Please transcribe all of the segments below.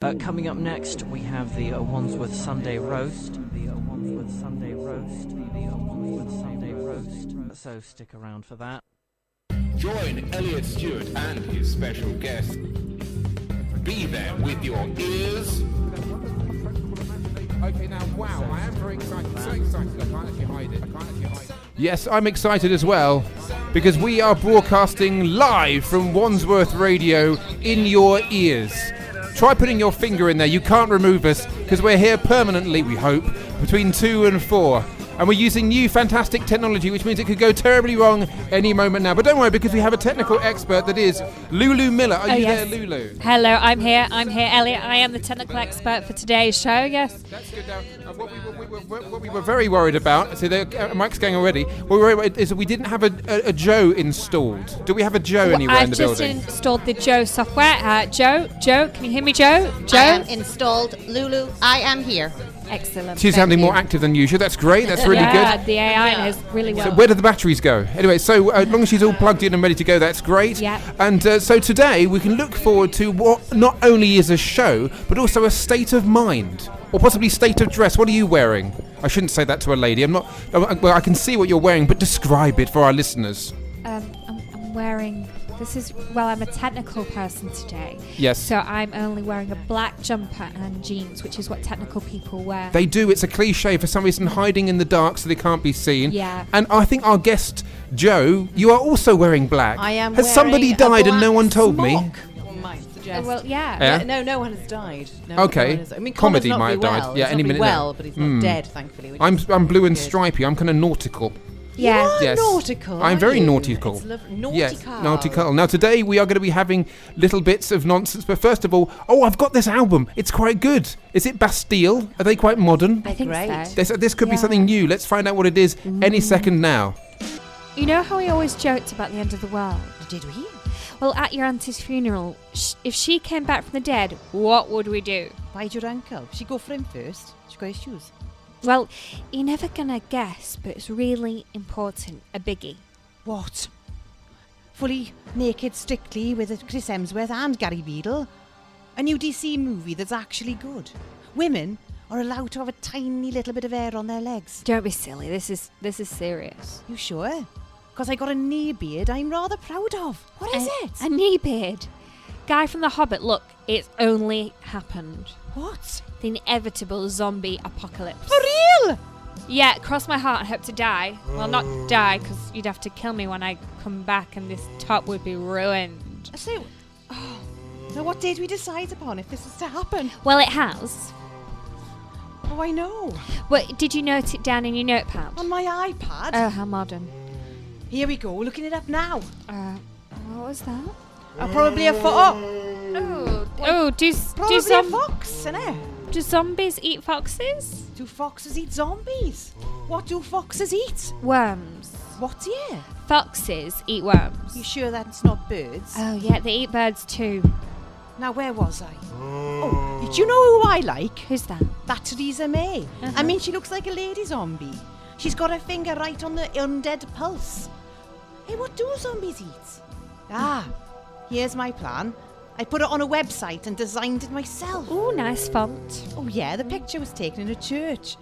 Coming up next, we have the Wandsworth Sunday Roast. So stick around for that. Join Elliot, Stewart and his special guest. Be there with your ears. Okay, now, wow, I am very excited. So excited, I can't actually hide it. Yes, I'm excited as well, because we are broadcasting live from Wandsworth Radio in your ears. Try putting your finger in there. You can't remove us, because we're here permanently, we hope, between 2 and 4. And we're using new fantastic technology, which means it could go terribly wrong any moment now. But don't worry, because we have a technical expert that is Lulu Miller. Are you there, Lulu? Hello, I'm here, Elliot. I am the technical expert for today's show, yes. That's good. Now, what we were very worried about, so the mic's going already, what we were worried about is that we didn't have a Jo installed. Do we have a Jo anywhere in the building? I've just installed the Jo software. Jo, can you hear me, Jo? Jo? I am installed. Lulu, I am here. Excellent. She's sounding more active than usual. That's great. That's really good. Yeah, the AI knows really well. So where do the batteries go? Anyway, so as long as she's all plugged in and ready to go, that's great. Yeah. And so today we can look forward to what not only is a show, but also a state of mind, or possibly state of dress. What are you wearing? I shouldn't say that to a lady. Well, I can see what you're wearing, but describe it for our listeners. I'm wearing... I'm a technical person today. Yes. So I'm only wearing a black jumper and jeans, which is what technical people wear. They do. It's a cliche for some reason, hiding in the dark so they can't be seen. Yeah. And I think our guest, Jo, you are also wearing black. I am Has somebody died and no one told me? Well, yeah. No one has died. Okay. I mean, Comedy not might have very died. well. Yeah, He's any not minute very now. well, but he's not dead, thankfully. I'm blue and stripy. I'm kind of nautical. Yeah. You're Yes. nautical. I'm very aren't you? nautical. It's nautical. Yes, nautical. Now today we are going to be having little bits of nonsense, but first of all, I've got this album. It's quite good. Is it Bastille? Are they quite modern? I think Great. so. This could be something new. Let's find out what it is any second now. You know how we always joked about the end of the world? Did we? Well, at your auntie's funeral, if she came back from the dead, what would we do? Why'd your uncle? She go for him first. She got his shoes. Well, you're never gonna guess, but it's really important. A biggie. What? Fully naked, strictly, with Chris Hemsworth and Gary Beadle. A new DC movie that's actually good. Women are allowed to have a tiny little bit of hair on their legs. Don't be silly. This is serious. You sure? Because I got a knee beard I'm rather proud of. What is it? A knee beard. Guy from The Hobbit, look, it's only happened. What? The inevitable zombie apocalypse. For real? Yeah, cross my heart and hope to die. Well, not die, because you'd have to kill me when I come back and this top would be ruined. So, now what date we decide upon if this is to happen? Well, it has. Oh, I know. Well, did you note it down in your notepad? On my iPad. Oh, how modern. Here we go, looking it up now. What was that? Probably a fox. Do Probably a fox, innit? Do zombies eat foxes? Do foxes eat zombies? What do foxes eat? Worms. What, yeah? Foxes eat worms. You sure that's not birds? Oh, yeah, they eat birds too. Now, where was I? Oh, do you know who I like? Who's that? That Theresa May. Uh-huh. I mean, she looks like a lady zombie. She's got her finger right on the undead pulse. Hey, what do zombies eat? Here's my plan. I put it on a website and designed it myself. Ooh, nice font. Oh yeah, the picture was taken in a church.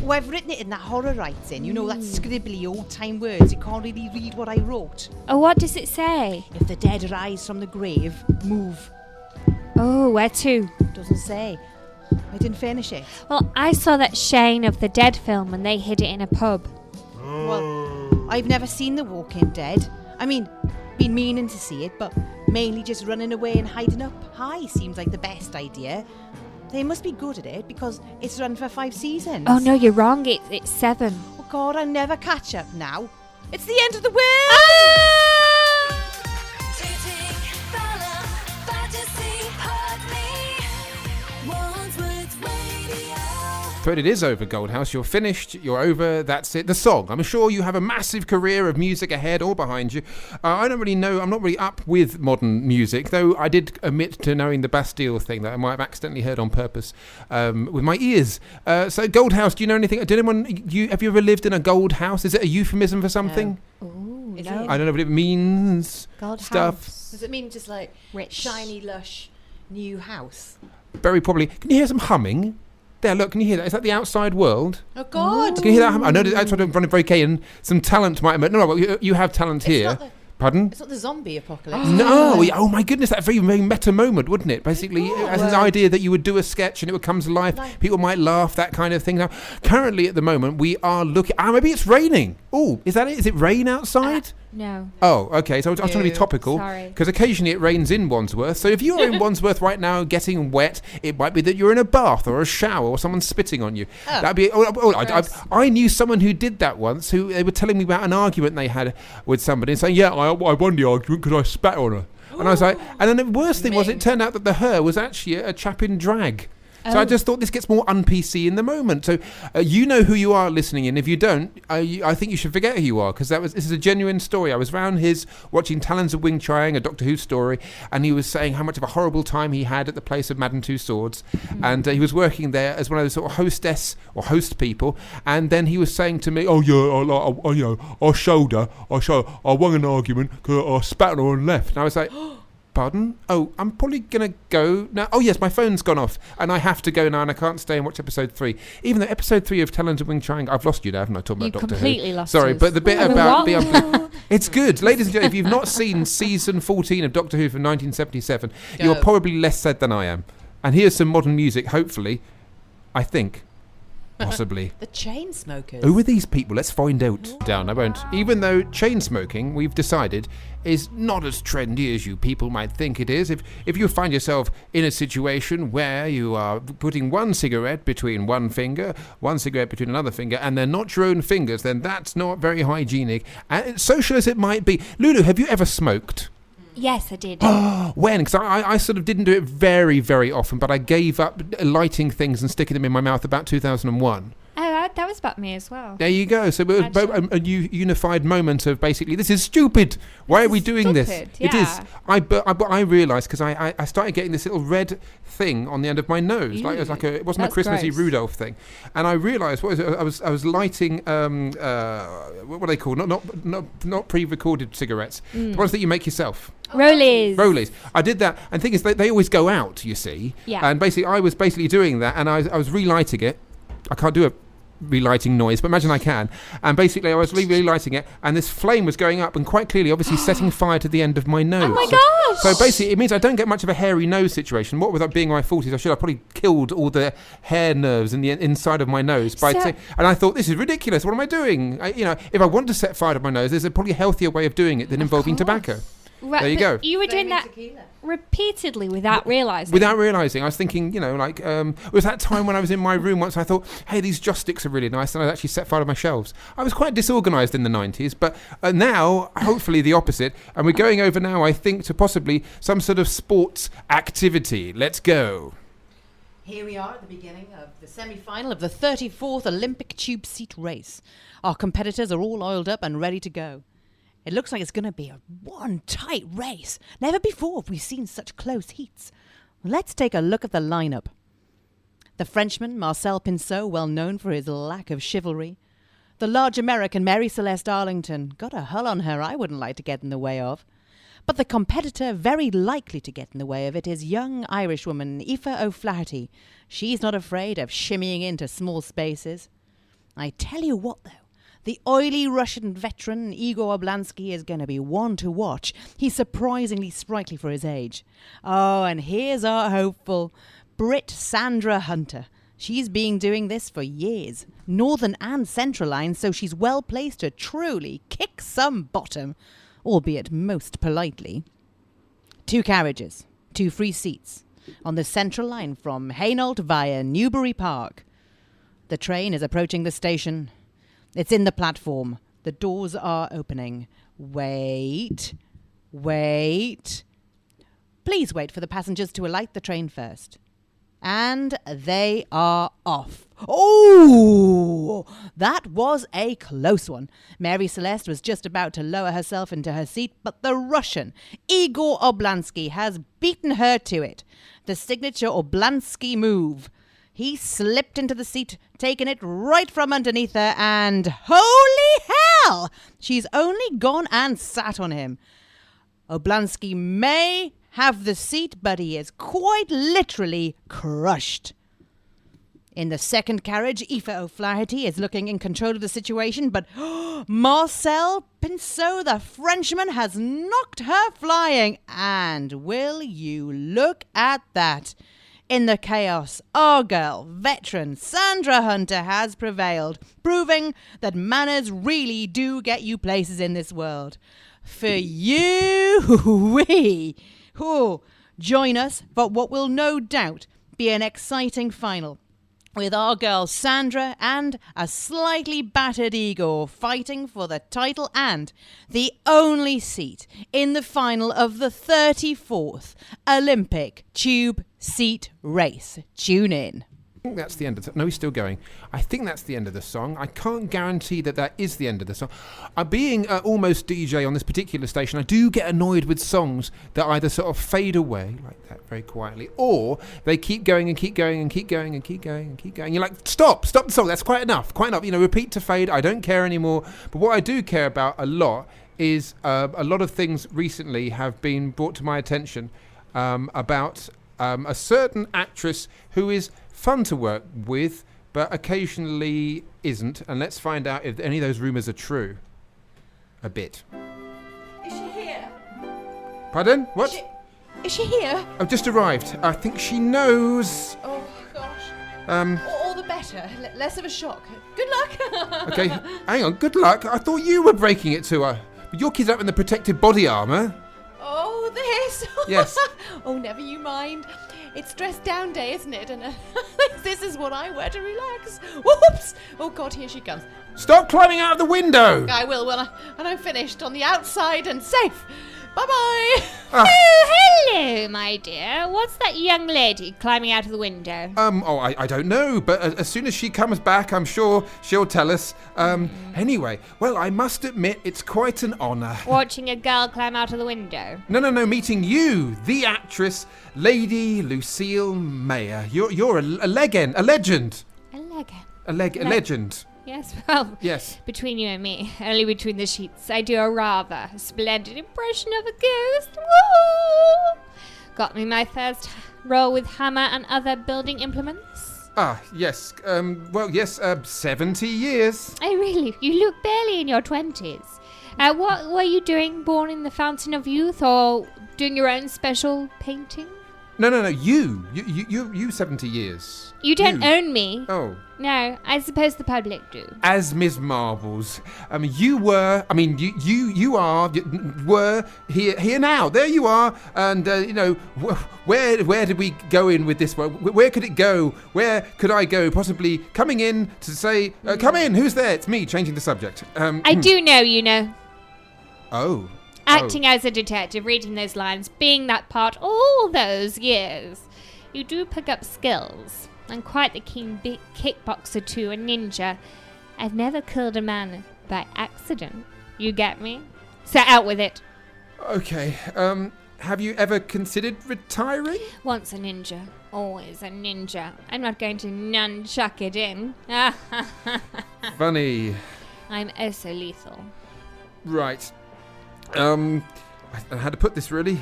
Oh, I've written it in that horror writing. You know, that scribbly old-time words. You can't really read what I wrote. Oh, what does it say? If the dead rise from the grave, move. Oh, where to? Doesn't say. I didn't finish it. Well, I saw that Shane of the Dead film and they hid it in a pub. Well, I've never seen The Walking Dead. I mean, been meaning to see it, but mainly just running away and hiding up high seems like the best idea. They must be good at it because it's run for 5 seasons. Oh, no, you're wrong. It's 7. Oh, God, I'll never catch up now. It's the end of the world! But it is over, Goldhouse. You're finished. You're over. That's it. The song. I'm sure you have a massive career of music ahead or behind you. I don't really know. I'm not really up with modern music, though I did admit to knowing the Bastille thing that I might have accidentally heard on purpose with my ears. So, Goldhouse, do you know anything? Have you ever lived in a gold house? Is it a euphemism for something? Ooh, Is no. it? I don't know what it means. Gold Does stuff. it mean just like Rich. shiny, lush, new house? very probably... Can you hear some humming? There, look, can you hear that? Is that the outside world? Oh, God. Can you hear that? I know that outside of running very okay, and some talent might emerge. No, you have talent here. Pardon? It's not the zombie apocalypse. No, oh my goodness, that very, very meta moment, wouldn't it? Basically, as an idea that you would do a sketch and it would come to life, people might laugh, that kind of thing. Now, currently at the moment, we are looking... maybe it's raining. Oh, is that it? Is it rain outside? No. Oh, okay, so I was trying to be topical. Sorry. Because occasionally it rains in Wandsworth. So if you're in Wandsworth right now getting wet, it might be that you're in a bath or a shower or someone's spitting on you. That'd be... I knew someone who did that once, who they were telling me about an argument they had with somebody and saying, I won the argument because I spat on her. And I was like... And then the worst thing was it turned out that the her was actually a chap in drag. So I just thought this gets more un-PC in the moment. So you know who you are listening in. If you don't, I think you should forget who you are, because this is a genuine story. I was round watching Talons of Wing Chang, a Doctor Who story, and he was saying how much of a horrible time he had at the place of Madame Two Swords. And he was working there as one of those sort of hostess or host people. And then he was saying to me, I won an argument because I spat on her and left. And I was like... Pardon? Oh, I'm probably going to go now. Oh, yes, my phone's gone off, and I have to go now, and I can't stay and watch episode 3. Even though episode 3 of Talons of Wing Chang, I've lost you now, haven't I? Talking about Doctor Who. You completely lost Sorry, us. but the bit about... It's good. Ladies and gentlemen, if you've not seen season 14 of Doctor Who from 1977, you're probably less sad than I am. And here's some modern music, hopefully. I think. Possibly. The Chainsmokers. Who are these people? Let's find out. Down, I won't. Even though chain smoking, we've decided, is not as trendy as you people might think it is. If you find yourself in a situation where you are putting one cigarette between one finger, one cigarette between another finger, and they're not your own fingers, then that's not very hygienic. And social as it might be. Lulu, have you ever smoked? Yes, I did. When? Because I sort of didn't do it very, very often, but I gave up lighting things and sticking them in my mouth about 2001. Oh, that was about me as well. There you go. So it was a unified moment of basically, this is stupid. Why are we doing this? Yeah. It is. I realised, because I started getting this little red thing on the end of my nose. It wasn't a Christmassy gross. Rudolph thing. And I realised, what is it? I was lighting, what are they called? Not pre-recorded cigarettes. The ones that you make yourself. Rollies. I did that. And the thing is, they always go out, you see. Yeah. And basically, I was doing that, and I was relighting it. I can't do a relighting noise, but imagine I can. And basically, I was relighting it, and this flame was going up, and quite clearly, obviously, setting fire to the end of my nose. Oh my gosh! So basically, it means I don't get much of a hairy nose situation. What with that being in my 40s, I should have probably killed all the hair nerves in the inside of my nose. And I thought, this is ridiculous. What am I doing? If I want to set fire to my nose, there's a probably healthier way of doing it than involving tobacco. Right, there you go. You were doing that repeatedly without realising. Without realising. I was thinking, it was that time when I was in my room once, I thought, hey, these joss sticks are really nice, and I actually set fire to my shelves. I was quite disorganised in the 90s, but now, hopefully the opposite, and we're going over now, I think, to possibly some sort of sports activity. Let's go. Here we are at the beginning of the semi-final of the 34th Olympic tube seat race. Our competitors are all oiled up and ready to go. It looks like it's going to be one tight race. Never before have we seen such close heats. Let's take a look at the lineup. The Frenchman, Marcel Pinceau, well known for his lack of chivalry. The large American, Mary Celeste Arlington, got a hull on her I wouldn't like to get in the way of. But the competitor very likely to get in the way of it is young Irishwoman Aoife O'Flaherty. She's not afraid of shimmying into small spaces. I tell you what, though. The oily Russian veteran Igor Oblansky is going to be one to watch. He's surprisingly sprightly for his age. Oh, and here's our hopeful, Brit Sandra Hunter. She's been doing this for years, Northern and Central Line, so she's well placed to truly kick some bottom, albeit most politely. 2 carriages, 2 free seats, on the Central Line from Hainault via Newbury Park. The train is approaching the station. It's in the platform. The doors are opening. Wait. Please wait for the passengers to alight the train first. And they are off. Oh, that was a close one. Mary Celeste was just about to lower herself into her seat, but the Russian, Igor Oblansky, has beaten her to it. The signature Oblansky move. He slipped into the seat, taking it right from underneath her, and holy hell! She's only gone and sat on him. Oblansky may have the seat, but he is quite literally crushed. In the second carriage, Aoife O'Flaherty is looking in control of the situation, but Marcel Pinceau, the Frenchman, has knocked her flying. And will you look at that? In the chaos, our girl, veteran Sandra Hunter has prevailed, proving that manners really do get you places in this world. For you, join us for what will no doubt be an exciting final, with our girl Sandra and a slightly battered Igor fighting for the title and the only seat in the final of the 34th Olympic Tube Seat Race. Tune in. I think that's the end of no, he's still going. I think that's the end of the song. I can't guarantee that is the end of the song. Being almost DJ on this particular station, I do get annoyed with songs that either sort of fade away like that very quietly, or they keep going and keep going and keep going and keep going and keep going. You're like, stop the song. That's quite enough. Repeat to fade. I don't care anymore. But what I do care about a lot is a lot of things recently have been brought to my attention about a certain actress who is fun to work with, but occasionally isn't. And let's find out if any of those rumours are true. A bit. Is she here? Pardon? What? Is she here? I've just arrived. I think she knows. Oh, gosh. All the better. Less of a shock. Good luck. Okay, hang on. Good luck. I thought you were breaking it to her. But your kid's up in the protective body armour. Oh, this? Yes. Oh, never you mind. It's dress down day, isn't it? And this is what I wear to relax. Whoops! Oh, God, here she comes. Stop climbing out of the window! I will, and I'm finished on the outside and safe. Bye-bye. Oh, hello, my dear. What's that young lady climbing out of the window? I don't know, but as soon as she comes back, I'm sure she'll tell us. Anyway, well, I must admit, it's quite an honour. Watching a girl climb out of the window? No, meeting you, the actress, Lady Lucille Mayer. You're a legend. A legend. A legend? A legend. Yes, well, yes. Between you and me, only between the sheets, I do a rather splendid impression of a ghost. Woo! Got me my first role with hammer and other building implements. Ah, yes. 70 years. Oh, really? You look barely in your 20s. What were you doing, born in the Fountain of Youth, or doing your own special painting? No. You 70 years. You don't own me. Oh. No, I suppose the public do. As Ms. Marbles, you were here now. There you are, and where did we go in with this one? Where could it go? Where could I go? Possibly coming in to say, "Come in. Who's there?" It's me, changing the subject. I do know, you know. Oh. Acting as a detective, reading those lines, being that part all those years, you do pick up skills. I'm quite the keen kickboxer too, a ninja. I've never killed a man by accident. You get me? So out with it. Okay. Have you ever considered retiring? Once a ninja, always a ninja. I'm not going to nunchuck it in. Funny. I'm so lethal. Right. I had to put this really.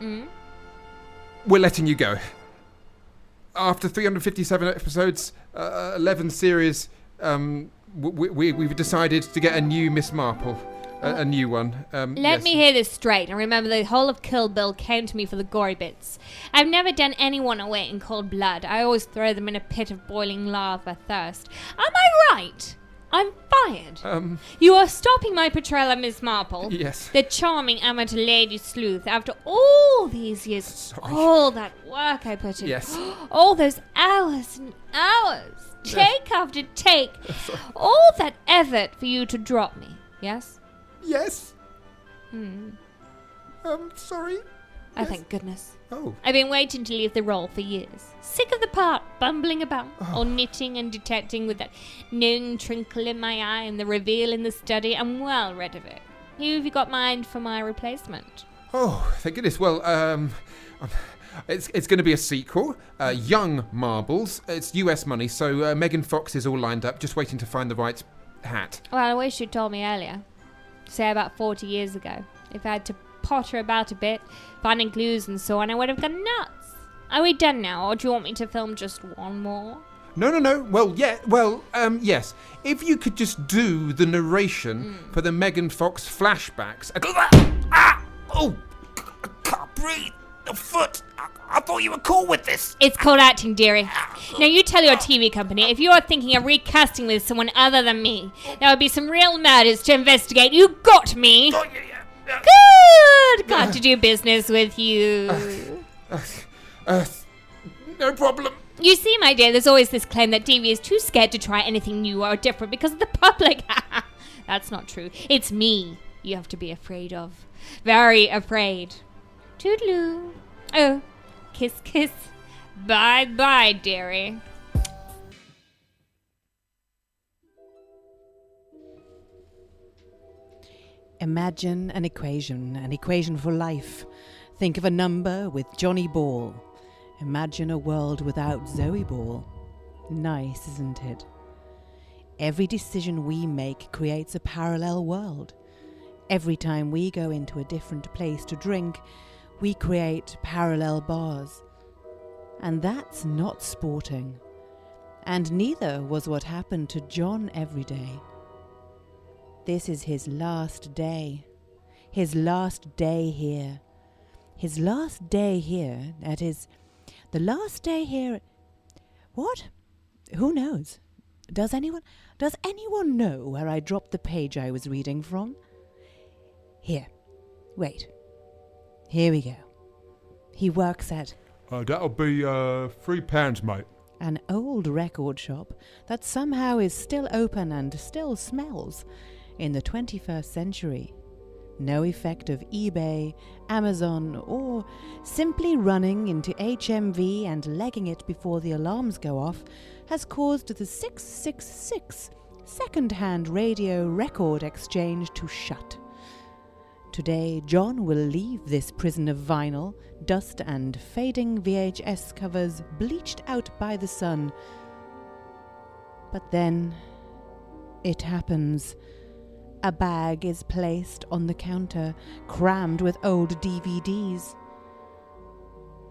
We're letting you go. After 357 episodes, 11 series, we've decided to get a new Miss Marple. A new one. Let me hear this straight, and remember the whole of Kill Bill came to me for the gory bits. I've never done anyone away in cold blood. I always throw them in a pit of boiling lava thirst. Am I right? I'm fired. You are stopping my portrayal of Miss Marple. Yes. The charming amateur lady sleuth. After all these years, Sorry. all that work I put in. Yes. All those hours and hours. Take after take. All that effort for you to drop me. Yes? Yes. Sorry. Oh, yes. thank goodness. Oh. I've been waiting to leave the role for years. Sick of the part, bumbling about, or knitting and detecting with that knowing twinkle in my eye and the reveal in the study. I'm well rid of it. Who have you got mind for my replacement? Oh, thank goodness. Well, it's going to be a sequel. Young Marbles. It's US money, so Megan Fox is all lined up, just waiting to find the right hat. Well, I wish you'd told me earlier. Say about 40 years ago. If I had to potter about a bit, finding clues and so on, I would have gone nuts. Are we done now, or do you want me to film just one more? No. Well, yes. If you could just do the narration for the Megan Fox flashbacks. Oh, I can't breathe. The foot. I thought you were cool with this. It's called acting, dearie. Now you tell your TV company if you are thinking of recasting with someone other than me, there will be some real murders to investigate. You got me. Oh, yeah. Good. Got to do business with you. No problem. You see, my dear, there's always this claim that TV is too scared to try anything new or different because of the public. That's not true. It's me you have to be afraid of. Very afraid. Toodaloo. Oh, kiss, kiss. Bye-bye, dearie. Imagine an equation for life. Think of a number with Johnny Ball. Imagine a world without Zoe Ball. Nice, isn't it? Every decision we make creates a parallel world. Every time we go into a different place to drink, we create parallel bars. And that's not sporting. And neither was what happened to John every day. This is his last day. His last day here. His last day here, that is, the last day here... What? Who knows? Does anyone know where I dropped the page I was reading from? Here. Wait. Here we go. He works at... That'll be £3, mate. An old record shop that somehow is still open and still smells in the 21st century. No effect of eBay, Amazon, or simply running into HMV and legging it before the alarms go off has caused the 666 second-hand radio record exchange to shut. Today, John will leave this prison of vinyl, dust and fading VHS covers bleached out by the sun. But then, it happens. A bag is placed on the counter, crammed with old DVDs.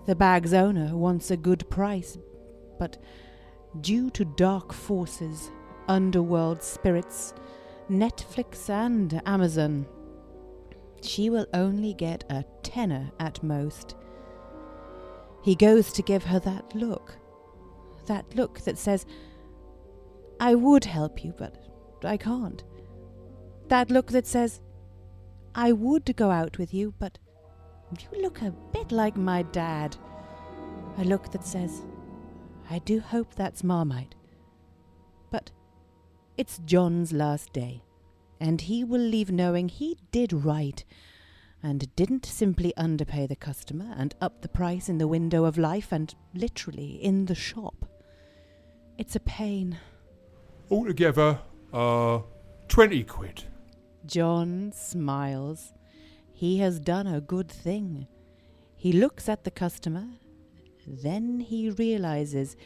The bag's owner wants a good price, but due to dark forces, underworld spirits, Netflix and Amazon, she will only get a tenner at most. He goes to give her that look that says, I would help you, but I can't. That look that says, I would go out with you, but you look a bit like my dad. A look that says, I do hope that's Marmite. But it's John's last day, and he will leave knowing he did right, and didn't simply underpay the customer and up the price in the window of life and literally in the shop. It's a pain. Altogether, 20 quid. John smiles. He has done a good thing. He looks at the customer. Then he realizes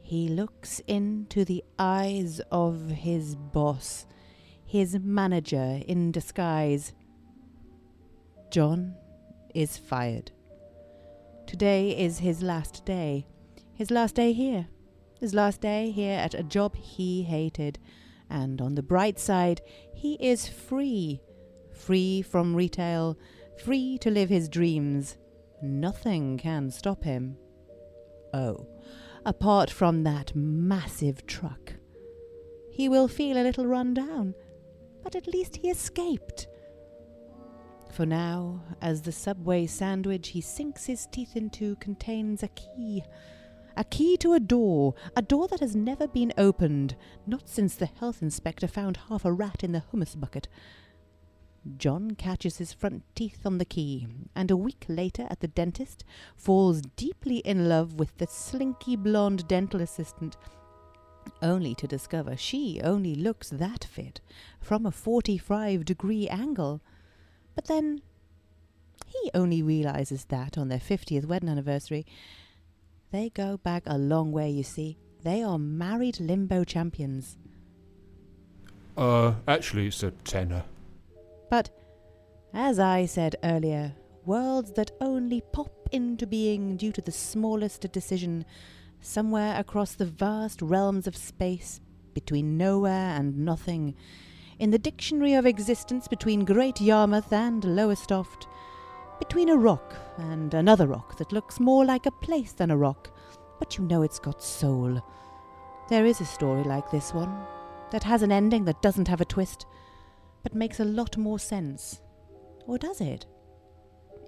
he looks into the eyes of his boss, his manager in disguise. John is fired. Today is his last day. His last day here. His last day here at a job he hated. And on the bright side, he is free. Free from retail. Free to live his dreams. Nothing can stop him. Oh, apart from that massive truck. He will feel a little run down, but at least he escaped. For now, as the Subway sandwich he sinks his teeth into contains a key. A key to a door that has never been opened, not since the health inspector found half a rat in the hummus bucket. John catches his front teeth on the key, and a week later at the dentist falls deeply in love with the slinky blonde dental assistant, only to discover she only looks that fit from a 45-degree angle. But then he only realizes that on their 50th wedding anniversary. They go back a long way, you see. They are married limbo champions. Actually, it's a tenner. But As I said earlier, worlds that only pop into being due to the smallest decision somewhere across the vast realms of space, between nowhere and nothing, in the dictionary of existence between Great Yarmouth and Lowestoft, between a rock and another rock that looks more like a place than a rock, but you know it's got soul. There is a story like this one, that has an ending that doesn't have a twist, but makes a lot more sense. Or does it?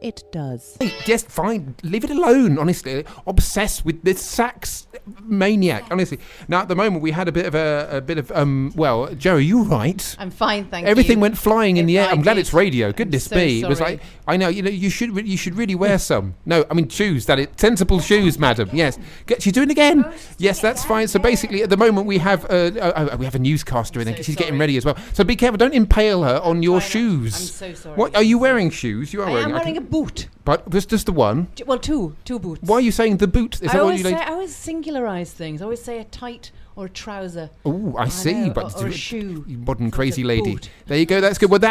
It does. Just fine. Leave it alone, honestly. Obsessed with this sax maniac, honestly. Now, at the moment, we had a bit of, well, Joe, are you right? I'm fine, thank you. Everything went flying in the air. I'm glad did. it's radio. Goodness so me. It was sorry. like, I know, you should really wear some. No, I mean, shoes. Sensible shoes, madam. Yes. She's doing it again. Yes, that's fine. So basically, at the moment, we have a newscaster in there. She's getting ready as well. So be careful. Don't impale her on your shoes. I'm so sorry. What, are you wearing shoes? You are wearing. I'm wearing a boot. But there's just the one. Well, two boots. Why are you saying the boot? Is I that what you like? always singularize things. I always say a tight or a trouser. Oh, I see. know, But or a shoe. you modern So crazy it's a lady. boot. There you go. That's good. Well,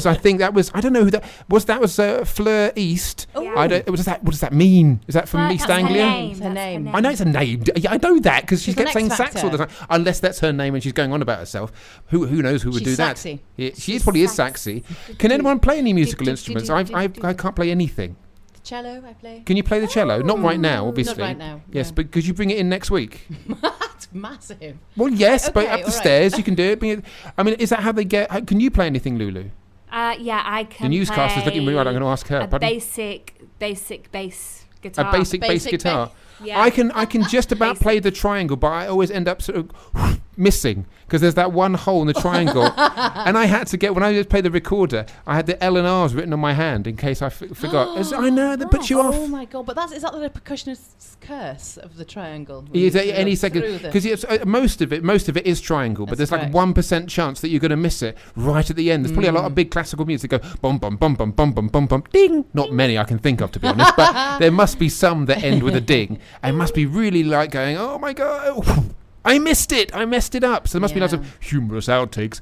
I think that was. I don't know who that was. That was Fleur East. Oh. Yeah. I don't. What does that mean? Is that from Well, East that's her Anglia? name, It's her that's name. I know it's a name. Yeah, I know that because she She's an kept saying X sax all the time. Factor. Unless that's her name and she's going on about herself. Who knows who would She's do that? saxy. Yeah, she She's probably is sax. saxy. Can anyone play any musical do, instruments? do, I can't play anything. The cello, I play. Can you play the cello? Not right now, obviously. Not right now. Yes, no. but could you bring it in next week? That's massive. Well, yes, but Okay, up the all right. stairs you can do it. I mean, is that how they get? Can you play anything, Lulu? Yeah, I can. The newscaster's looking at me right. I'm going to ask her. A Pardon? basic bass guitar. A basic bass Basic guitar. bass. Yeah. I can just about Basic. play the triangle, but I always end up sort of missing because there's that one hole in the triangle. And I had to get, when I just played the recorder, I had the L and R's written on my hand in case I forgot. I know, that puts you off. Oh my god! But is that the percussionist's curse of the triangle? Is Where you any go second through the- because most of it is triangle, but That's there's like correct. 1% chance that you're going to miss it right at the end. There's probably a lot of big classical music that go bum bum bum bum bum bum bum bum ding. Not many I can think of, to be honest, but there must be some that end with a ding. And must be really like going, oh my god. I missed it. I messed it up. So there must be lots of humorous outtakes,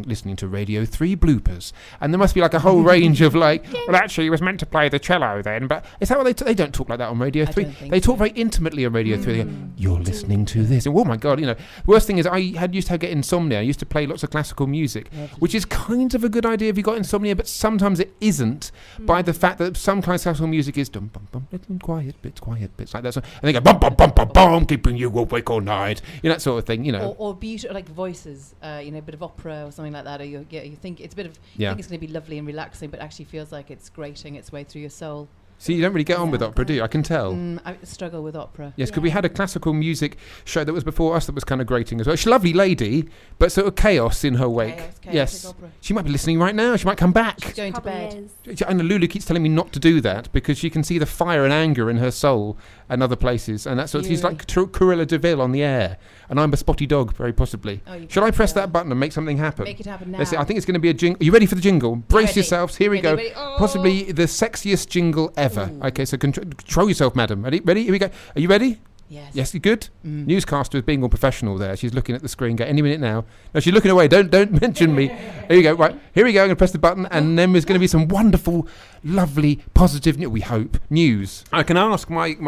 listening to Radio 3 bloopers. And there must be like a whole range of like, well, actually, he was meant to play the cello then. But is that what they don't talk like that on Radio 3. don't think They talk so. very intimately on Radio 3. They go, you're listening to this. And, oh my God, worst thing is I used to get insomnia. I used to play lots of classical music, which is kind of a good idea if you got insomnia, but sometimes it isn't by the fact that some kind of classical music is dum bum bum, little quiet bits like that. And they go bum bum bum bum bum, keeping you awake all night. That sort of thing, Or beautiful, like voices, a bit of opera or something like that. Or you think it's a bit of, you think it's going to be lovely and relaxing, but actually feels like it's grating its way through your soul. See, you don't really get on with opera, do you? I can tell. I struggle with opera. Yes, because we had a classical music show that was before us that was kind of grating as well. She's a lovely lady, but sort of chaos in her wake. Chaotic Yes. opera. She might be listening right now. She might come back. She's going to Probably bed. is. I know Lulu keeps telling me not to do that because she can see the fire and anger in her soul and other places. And that's what she's like Cruella de Vil on the air. And I'm a spotty dog, very possibly. Oh, you Shall I can press feel that button and make something happen? Make it happen now. Let's see. I think it's going to be a jingle. Are you ready for the jingle? Brace Ready. yourselves. Here we Ready, go. ready. Oh. Possibly the sexiest jingle ever. Ooh. Okay, so control yourself, madam. Ready? Here we go. Are you ready? Yes. Yes, you good? Newscaster is being all professional there. She's looking at the screen. Go any minute now. No, she's looking away. Don't mention me. Here you go. Right, here we go. I'm going to press the button, and then there's going to be some wonderful, lovely, positive, we hope, news. I can ask my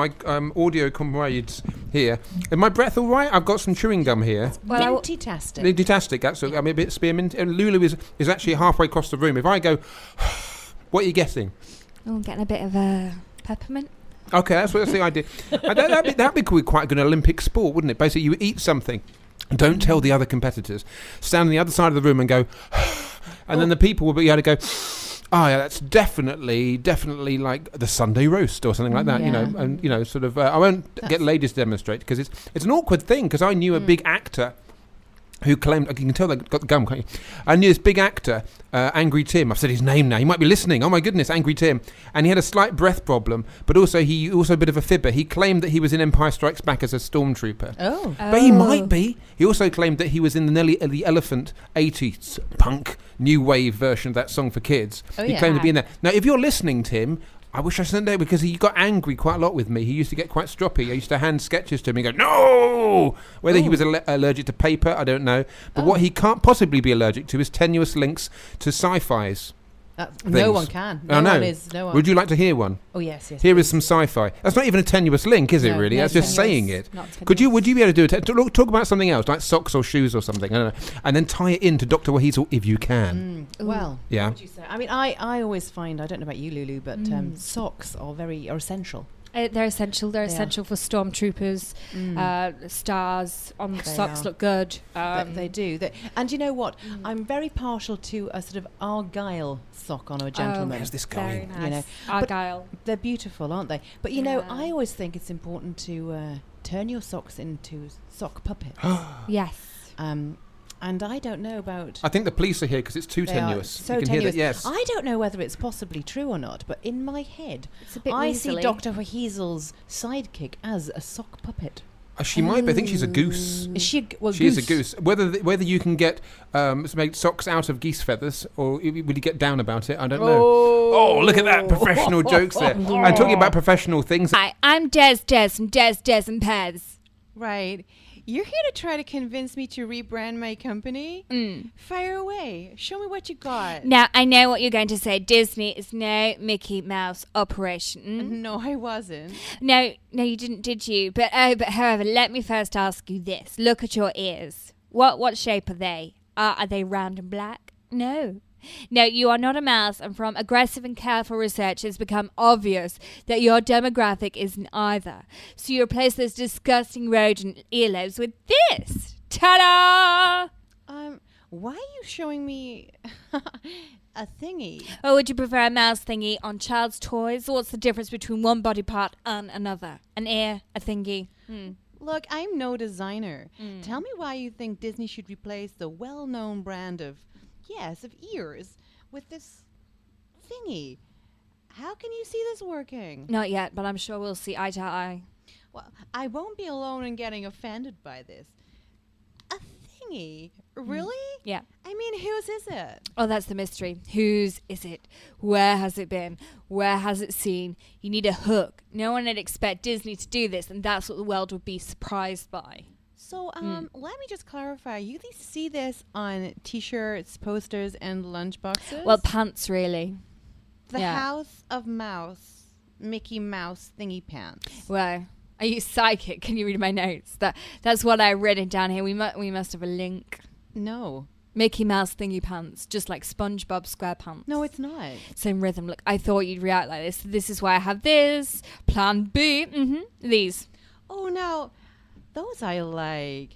audio comrades here. Is my breath all right? I've got some chewing gum here. Well, Fantastic. Fantastic. That's I'm a bit spearmint. And Lulu is actually halfway across the room. If I go, what are you guessing? I'm getting a bit of peppermint. Okay, that's the idea. That'd be quite a good Olympic sport, wouldn't it? Basically, you eat something, don't tell the other competitors, stand on the other side of the room and go, and then the people will be able to go, oh yeah, that's definitely like the Sunday roast or something like that, Yeah. and sort of. I won't get ladies to demonstrate because it's an awkward thing because I knew a big actor who claimed, you can tell they got the gum, can't you? I knew this big actor, Angry Tim. I've said his name now. He might be listening. Oh my goodness, Angry Tim. And he had a slight breath problem, but also a bit of a fibber. He claimed that he was in Empire Strikes Back as a stormtrooper. Oh. But he might be. He also claimed that he was in the Elephant 80s punk new wave version of that song for kids. Oh, he yeah. claimed to be in there. Now, if you're listening, Tim, I wish I sent there because he got angry quite a lot with me. He used to get quite stroppy. I used to hand sketches to him and go, no! Whether he was allergic to paper, I don't know. But what he can't possibly be allergic to is tenuous links to sci-fis. No one can. No one. Would you like to hear one? Oh, yes. Here is some sci-fi. That's not even a tenuous link, is it, really? No, That's just saying it. Would you be able to do it? Talk about something else, like socks or shoes or something, I don't know, and then tie it into Doctor WHeasel if you can. Well, yeah. What would you say? I mean, I always find, I don't know about you, Lulu, but socks are essential. They're essential. They're essential for stormtroopers. Stars on socks look good. They do. And you know what? I'm very partial to a sort of argyle sock on a gentleman. Where's this going? Very nice. You know, argyle. They're beautiful, aren't they? But you know, I always think it's important to turn your socks into sock puppets. Yes. And I don't know about... I think the police are here because it's too tenuous. So you can tenuous. Hear that, yes. I don't know whether it's possibly true or not, but in my head, It's a bit I weaselly. see Doctor WHeasel's sidekick as a sock puppet. She might be. I think she's a goose. Is she? She is a goose. Whether you can get make socks out of geese feathers, or will you get down about it? I don't know. Oh, look at that professional jokes there. I'm talking about professional things. Hi, I'm Des from Des and Pez. Right. You're here to try to convince me to rebrand my company? Fire away. Show me what you got. Now, I know what you're going to say. Disney is no Mickey Mouse operation. No, I wasn't. No, you didn't, did you? But however, let me first ask you this. Look at your ears. What shape are they? Are they round and black? No. No, you are not a mouse, and from aggressive and careful research, it's become obvious that your demographic isn't either. So you replace those disgusting rodent earlobes with this. Ta-da! Why are you showing me a thingy? Or would you prefer a mouse thingy on child's toys? What's the difference between one body part and another? An ear, a thingy. Look, I'm no designer. Tell me why you think Disney should replace the well-known brand of ears with this thingy. How can you see this working? Not yet, but I'm sure we'll see eye to eye. Well, I won't be alone in getting offended by this. A thingy? Really? Yeah. I mean, whose is it? Oh, that's the mystery. Whose is it? Where has it been? Where has it seen? You need a hook. No one would expect Disney to do this, and that's what the world would be surprised by. So, let me just clarify. You see this on T-shirts, posters, and lunchboxes? Well, pants, really. The House of Mouse, Mickey Mouse thingy pants. Well, are you psychic? Can you read my notes? That's what I've written down here. We must have a link. No. Mickey Mouse thingy pants, just like SpongeBob SquarePants. No, it's not. Same rhythm. Look, I thought you'd react like this. This is why I have this. Plan B. These. Oh, now... Those I like.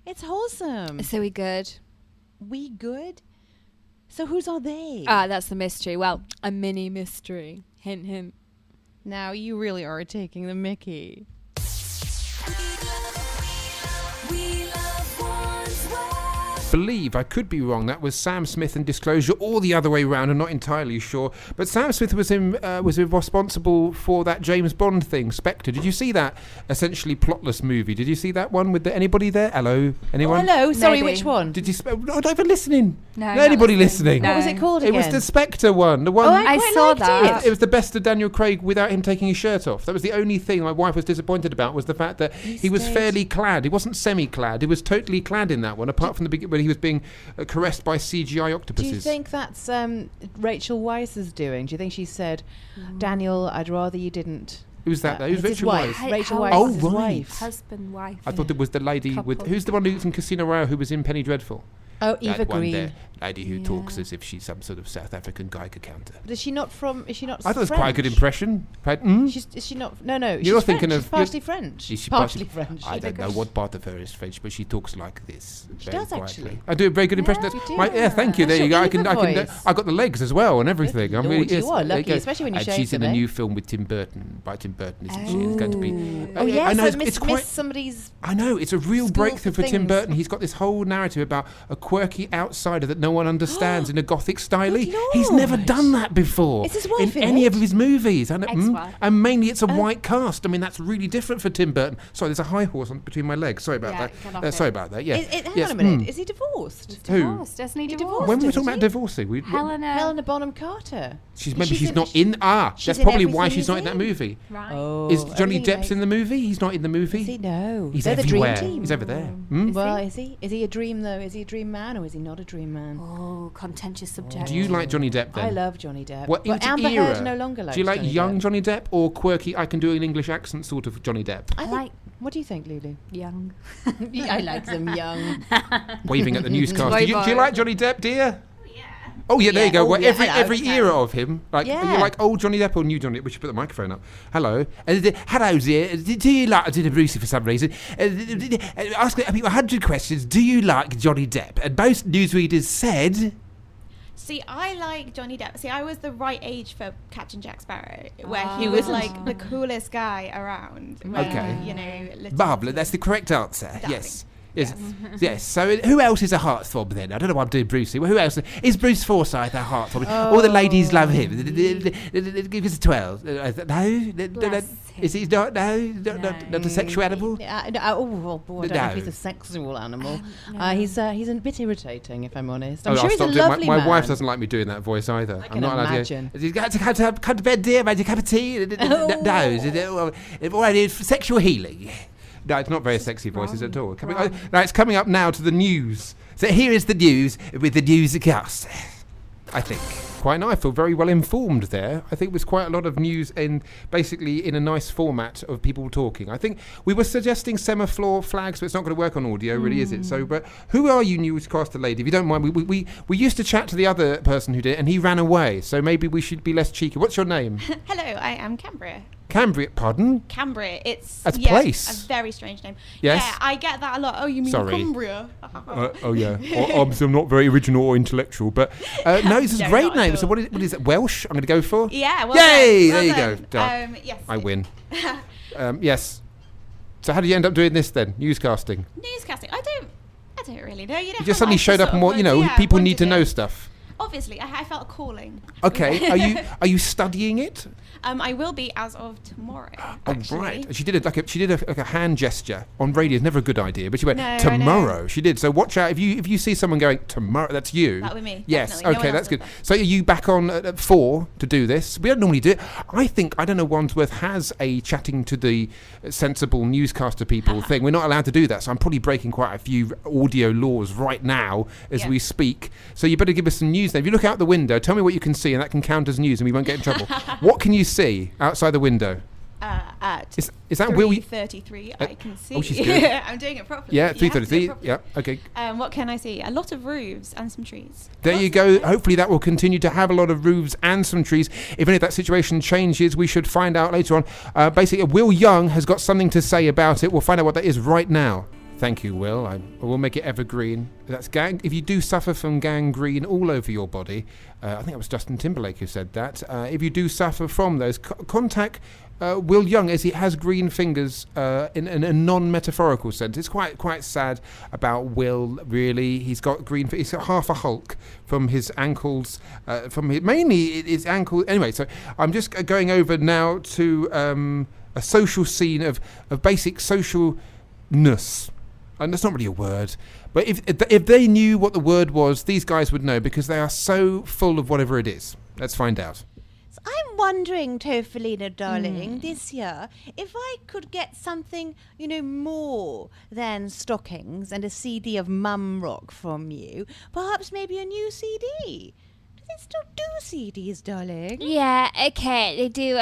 It's wholesome. So we good? We good? So whose are they? That's the mystery. Well, a mini mystery. Hint, hint. Now you really are taking the mickey. Believe, I could be wrong, that was Sam Smith and Disclosure, or the other way round, I'm not entirely sure, but Sam Smith was responsible for that James Bond thing, Spectre. Did you see that essentially plotless movie? Did you see that one with anybody there? Hello? Anyone? Oh, hello. Sorry, Maybe. which one? Did you not even listening? No, Anybody not listening? No. What was it called again? It was the Spectre one. The one. I saw that. It was the best of Daniel Craig without him taking his shirt off. That was the only thing my wife was disappointed about, was the fact that he was fairly clad. He wasn't semi-clad. He was totally clad in that one, apart from the beginning when he was being caressed by CGI octopuses. Do you think that's Rachel Weisz's doing? Do you think she said, Daniel, I'd rather you didn't... Who's that? Who's his Rachel wife. Weisz? Rachel Oh, Weisz is his right. wife. Husband, wife. I thought it was the lady with... Couple. Who's the one who's in Casino Royale who was in Penny Dreadful? Oh, Eva That one Green. there, lady who talks as if she's some sort of South African Geiger counter. But is she not I thought it French? was quite a good impression. Is she not... No, You're she's thinking French. of... She's partially French. Is she partially French. I don't know what part of her is French, but she talks like this. She very does, quietly. actually. I do a very good impression. Yeah, That's you my, do. yeah, thank you. There That's you go. your I can. Eva voice. I got the legs as well and everything. Good I'm Lord, really. you are there lucky, go. especially when you And shave she's in them, a eh? new film with Tim Burton. By Tim Burton, isn't she? It's going to be. Oh, yeah, I know so it's miss quite. somebody's... I know it's a real School breakthrough for Tim things. Burton. He's got this whole narrative about a quirky outsider that no one understands in a gothic style. Good He's never Lord. done that before Is his wife in in any it? of his movies, and Ex-wife. and mainly it's a white cast. I mean, that's really different for Tim Burton. Sorry, there's a high horse between my legs. Sorry about Yeah, get off that. it. Sorry about that. Yeah. Hang on a minute. Is he divorced? Who? Divorced, doesn't he? Divorced. When we were Isn't talking about he? divorcing, Helena Bonham Carter. she's in- not in. she's That's in probably why everything she's not in he's that movie. Right. Oh, Is Johnny everything Depp's in the movie? He's not in the movie. Is he? No. He's They're everywhere. the dream team. He's over there. Well, is he? Is he a dream, though? Is he a dream man? man or is he not a dream man? Oh, contentious subject. Do you like Johnny Depp then? I love Johnny Depp. What but into Amber era? Heard no longer likes Do you like Johnny young Depp. Johnny Depp or quirky, I can do an English accent sort of Johnny Depp? I like What do you think, Lulu? young. I like them young. Waving at the newscast. Do you like Johnny Depp, dear? Oh yeah, there Yeah. you go. Oh, Well, yeah, every hello. era of him, like Yeah. you like old Johnny Depp or new Johnny Depp. We should put the microphone up. Hello, hello there. Do you like? I did a Brucey for some reason. Ask people 100 questions. Do you like Johnny Depp? And most newsreaders said. See, I like Johnny Depp. See, I was the right age for Captain Jack Sparrow, where he was like the coolest guy around. When, Okay. You know, little Barbara, that's the correct answer. Darling. Yes. Yes. Yes. So who else is a heartthrob then? I don't know why I'm doing Brucey. Well, who else? Is Bruce Forsyth a heartthrob? All the ladies love him. Give us a 12. No? Is he not? No? Not a sexual animal? Oh boy, I don't know if he's a sexual animal. He's a bit irritating, if I'm honest. I'm sure I'll he's a stop doing lovely my man. wife doesn't like me doing that voice either. I I'm can not allowed imagine. to. You got to come to bed, dear. Made a cup of tea. No. All I need is sexual healing. No, it's not very sexy voices at all. Now it's coming up now to the news. So here is the news with the newscast. I think quite nice. I feel very well informed there. I think it was quite a lot of news and basically in a nice format of people talking. I think we were suggesting semaphore flags, but it's not going to work on audio, really, is it? So, but who are you, newscaster lady? If you don't mind, we used to chat to the other person who did, and he ran away. So maybe we should be less cheeky. What's your name? Hello, I am Cambria. Cambria, pardon? Cambria, That's place. a very strange name. Yes. Yeah, I get that a lot. Oh, you mean Sorry. Cumbria? Oh yeah, I'm not very original or intellectual, but no, it's a No, great not name. at So all. what is it? Welsh? I'm going to go for. Yeah, well Yay! done. There you Well go. done. Done. Yes. I win. Yes. So how did you end up doing this then? Newscasting. Newscasting. I don't really know. You know, You just suddenly showed up and what? People need to know stuff. Obviously, I felt a calling. Okay. Are you studying it? I will be as of tomorrow. Oh actually. right. She did a hand gesture on radio. It's never a good idea, but she went No, I know. tomorrow. She did. So watch out if you see someone going tomorrow. That's you. That would be me, Yes. definitely. No Okay, one that's else good. does So are you back on at 4 to do this? We don't normally do it. I don't know. Wandsworth has a chatting to the sensible newscaster people thing. We're not allowed to do that. So I'm probably breaking quite a few audio laws right now as we speak. So you better give us some news. Then, if you look out the window, tell me what you can see, and that can count as news, and we won't get in trouble. What can you see outside the window? At Is that Will? 3:33, I can see. oh, she's good. I'm doing it properly. Yeah, You have to do it 3:33. properly. Yeah, okay. What can I see? A lot of roofs and some trees. There you go. Hopefully that will continue to have a lot of roofs and some trees. If any of that situation changes, we should find out later on. Basically, Will Young has got something to say about it. We'll find out what that is right now. Thank you, Will. I will make it evergreen. That's if you do suffer from gangrene all over your body, I think it was Justin Timberlake who said that. If you do suffer from those, contact Will Young, as he has green fingers in a non-metaphorical sense. It's quite sad about Will, really. He's got green fingers. He's got half a Hulk from his ankles, mainly his ankle. Anyway, so I'm just going over now to a social scene of basic socialness. And that's not really a word, but if they knew what the word was, these guys would know, because they are so full of whatever it is. Let's find out. So I'm wondering, Tofelina, darling, this year, if I could get something, more than stockings and a CD of mum rock from you, perhaps maybe a new CD. Do they still do CDs, darling? Yeah, okay, they do,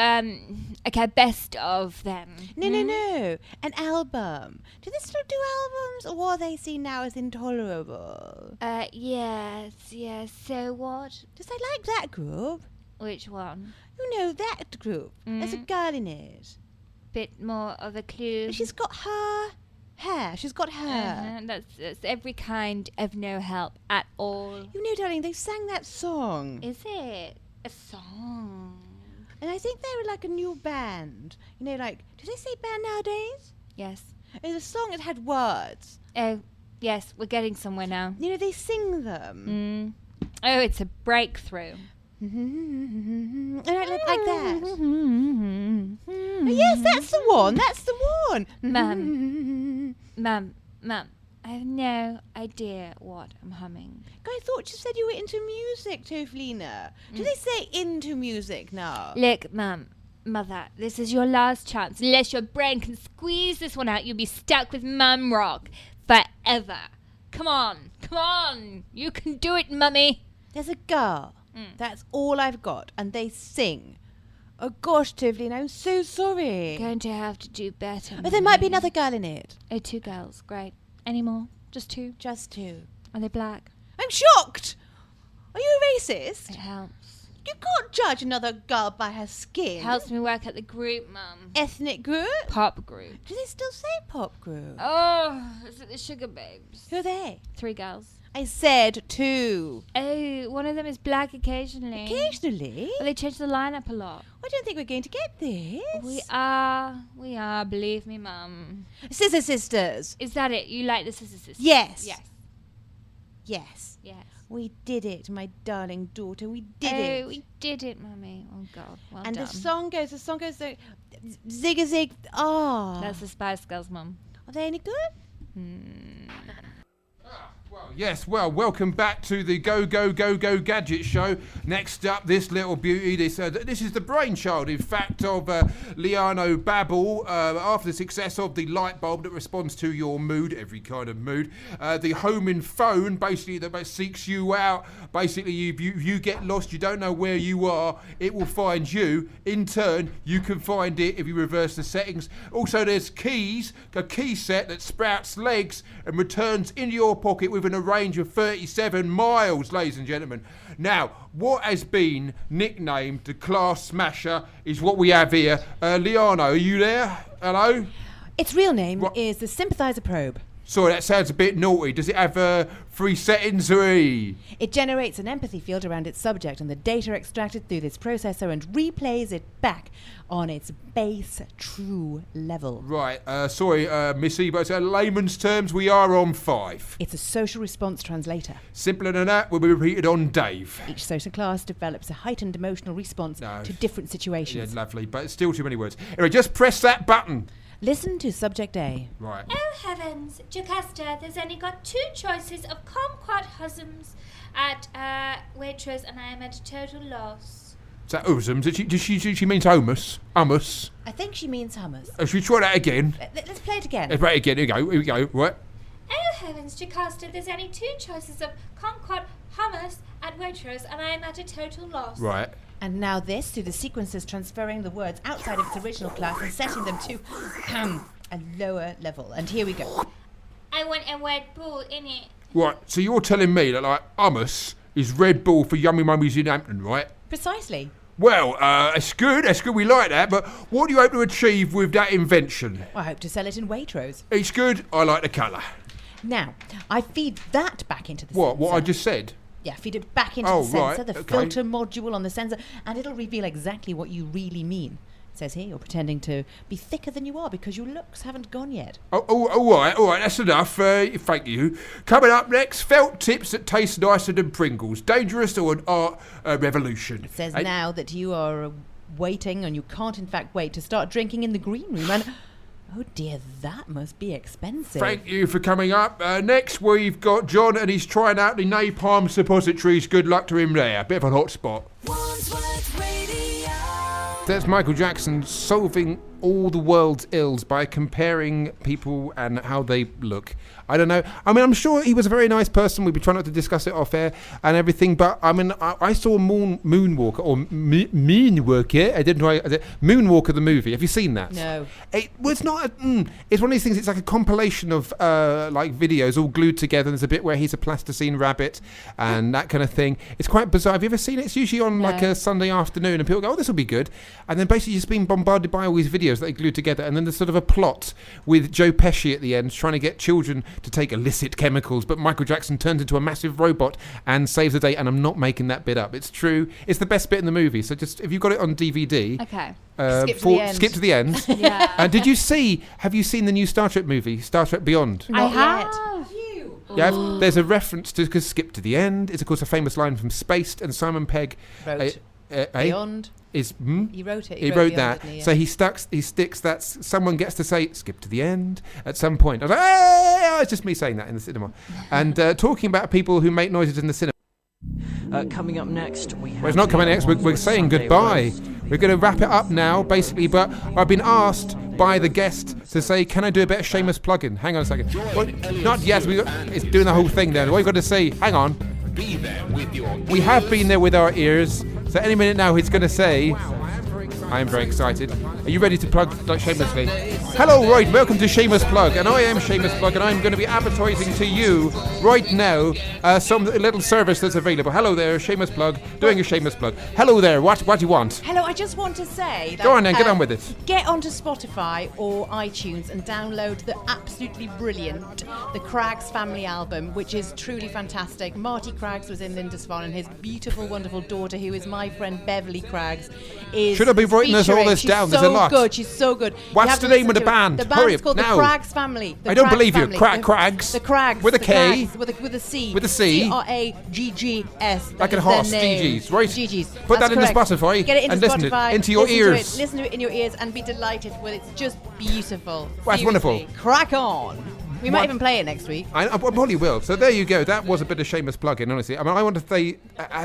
best of them. No. An album. Do they still do albums, or are they seen now as intolerable? Yes, so what? Does they like that group? Which one? You know, that group. There's a girl in it. Bit more of a clue. She's got her hair. She's got hair. That's every kind of no help at all. You know, darling, they sang that song. Is it a song? And I think they were like a new band. Do they say band nowadays? Yes. It's a song that had words. Oh, yes, we're getting somewhere now. They sing them. Oh, it's a breakthrough. And I like that. Oh, yes, that's the one. That's the one. Mum, I have no idea what I'm humming. I thought you said you were into music, Tofelina. Do they say into music now? Look, Mother, this is your last chance. Unless your brain can squeeze this one out, you'll be stuck with mum rock forever. Come on. You can do it, Mummy. There's a girl. That's all I've got. And they sing. Oh, gosh, Tivlin, I'm so sorry. Going to have to do better. Oh, there might be another girl in it. Oh, 2 girls. Great. Any more? Just 2? Just 2. Are they black? I'm shocked. Are you a racist? It helps. You can't judge another girl by her skin. Helps me work at the group, Mum. Ethnic group? Pop group. Do they still say pop group? Oh, is it the Sugar Babes? Who are they? 3 girls. I said 2. Oh, one of them is black occasionally. Occasionally? But they change the lineup a lot. I don't think we're going to get this. We are, believe me, Mum. Scissor Sisters. Is that it? You like the Scissor Sisters? Yes. Yes. We did it, my darling daughter. We did it. Oh, we did it, Mummy. Oh, God. Well and done. the song goes so zig a zig. Oh. That's the Spice Girls, Mum. Are they any good? Yes, welcome back to the Go Gadget Show. Next up, this little beauty. This is the brainchild, in fact, of Liano Babel. After the success of the light bulb that responds to your mood, every kind of mood, the homing phone, basically, that seeks you out. Basically, you get lost, you don't know where you are, it will find you. In turn, you can find it if you reverse the settings. Also, there's keys, a key set that sprouts legs and returns into your pocket within a range of 37 miles, ladies and gentlemen. Now, what has been nicknamed the Class Smasher is what we have here. Liano, are you there? Hello? Its real name is the Sympathizer Probe. Sorry, that sounds a bit naughty. Does it have 3 settings? It generates an empathy field around its subject, and the data extracted through this processor and replays it back on its base true level. Right, sorry, Miss Ebo, so in layman's terms, we are on 5. It's a social response translator. Simpler than that will be repeated on Dave. Each social class develops a heightened emotional response to different situations. Yeah, lovely, but it's still too many words. Anyway, just press that button. Listen to Subject A. Right. Oh, heavens. Jocasta, there's only got 2 choices of kumquat husbands at Waitrose, and I am at a total loss. Is that Usums? She means hummus. Hummus. I think she means hummus. Should we try that again? Let's play it again. Let's play it again. Here we go. Right. Oh, heavens, Jocasta, there's only 2 choices of kumquat hummus at Waitrose, and I am at a total loss. Right. And now this through the sequences transferring the words outside of its original class and setting them to a lower level. And here we go. I want a Red Bull in it. Right, so you're telling me that, like, hummus is Red Bull for yummy mummies in Hampton, right? Precisely. Well, it's good, we like that, but what do you hope to achieve with that invention? Well, I hope to sell it in Waitrose. It's good, I like the colour. Now, I feed that back into the What? sensor. What I just said? Yeah, feed it back into the sensor, right, the okay. filter module on the sensor, and it'll reveal exactly what you really mean. It says here you're pretending to be thicker than you are because your looks haven't gone yet. Oh, all right, that's enough. Thank you. Coming up next, felt tips that taste nicer than Pringles. Dangerous or an art revolution. It says now that you are waiting, and you can't in fact wait to start drinking in the green room, and oh dear, that must be expensive. Thank you for coming up. Next, we've got John, and he's trying out the napalm suppositories. Good luck to him there. Bit of an hot spot. Wandsworth Radio. That's Michael Jackson solving all the world's ills by comparing people and how they look. I don't know. I mean, I'm sure he was a very nice person. We'd be trying not to discuss it off air and everything. But I mean, I saw Moonwalker or Moonwalker. I didn't know. Moonwalker the movie. Have you seen that? No. It was not. It's one of these things. It's like a compilation of like videos all glued together. There's a bit where he's a plasticine rabbit and that kind of thing. It's quite bizarre. Have you ever seen it? It's usually on like a Sunday afternoon, and people go, "Oh, this will be good." And then basically just being bombarded by all these videos that they glued together, and then there's sort of a plot with Joe Pesci at the end trying to get children to take illicit chemicals, but Michael Jackson turns into a massive robot and saves the day. And I'm not making that bit up. It's true. It's the best bit in the movie. So just if you've got it on DVD, Okay. skip to the end. Yeah. Have you seen the new Star Trek movie, Star Trek Beyond? I have. Yeah, there's a reference to skip to the end. It's of course a famous line from Spaced, and Simon Pegg Wrote Beyond. Is He wrote it. he wrote Beyond, that. didn't he? So he sticks that someone gets to say skip to the end at some point. I was like, hey! It's just me saying that in the cinema. And talking about people who make noises in the cinema. Coming up next, we have... Well, it's not coming next. We're Wandsworth saying Sunday goodbye. roast. We're going to wrap it up now, basically. But I've been asked by the guest to say, can I do a bit of shameless plug-in? Hang on a second. Well, not yes, it's doing the whole thing then. What you've got to say, hang on. We have been there with our ears. So any minute now he's going to say, I am very excited. Are you ready to plug shamelessly? Hello, right, welcome to Shameless Plug, and I am Shameless Plug, and I'm going to be advertising to you right now some little service that's available. Hello there, Shameless Plug, doing a Shameless Plug. Hello there, what do you want? Hello, I just want to say that... Go on then, get on with it. Get onto Spotify or iTunes and download the absolutely brilliant The Craggs Family album, which is truly fantastic. Marty Craggs was in Lindisfarne, and his beautiful, wonderful daughter, who is my friend Beverly Craggs, is Should I be writing this all this down? There's a lot. She's so good. What's the name of the band? The band's Hurry up, called now. The Craggs Family. I don't believe you. Craggs. The Craggs. With a K. Craggs, with a C. With a C. Craggs. Like a horse. GG's, right? GG's. Put that into correct. Spotify. Get it into and listen Spotify. into your ears. Listen to it in your ears and be delighted with it. It's just beautiful. That's wonderful. Crack on. We might even play it next week. I probably will. So there you go. That was a bit of shameless plug-in, honestly. I mean, I want to say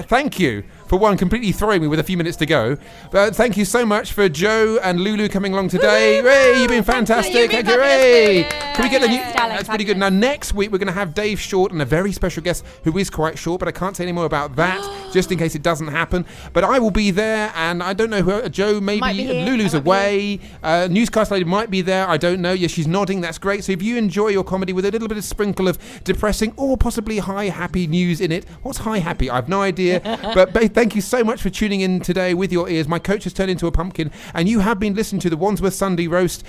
thank you for one completely throwing me with a few minutes to go. But thank you so much for Jo and Lulu coming along today. Ray, you've been fantastic. Thank you, Ray. Can we get the new? That's pretty good. Now next week we're going to have Dave Short and a very special guest who is quite short, but I can't say any more about that just in case it doesn't happen. But I will be there, and I don't know who. Jo maybe. Lulu's away. Newscast lady might be there. I don't know. Yeah, she's nodding. That's great. So if you enjoy your comedy with a little bit of sprinkle of depressing or possibly high happy news in it. What's high happy? I've no idea. But thank you so much for tuning in today with your ears. My coach has turned into a pumpkin, and you have been listening to the Wandsworth Sunday Roast.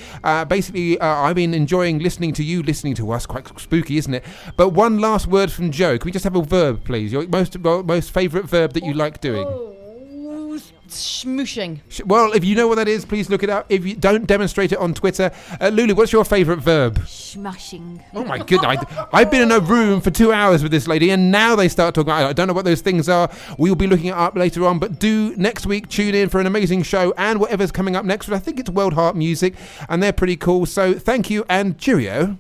Basically, I've been enjoying listening to you, listening to us. Quite spooky, isn't it? But one last word from Jo. Can we just have a verb, please? Your most favourite verb that you like doing? Smooshing. Well, if you know what that is, please look it up. If you don't, demonstrate it on Twitter. Lulu, what's your favourite verb? Smashing. Oh my goodness. I've been in a room for 2 hours with this lady, and now they start talking about, I don't know what those things are. We'll be looking it up later on, but do next week tune in for an amazing show and whatever's coming up next. I think it's World Heart Music, and they're pretty cool. So thank you and cheerio.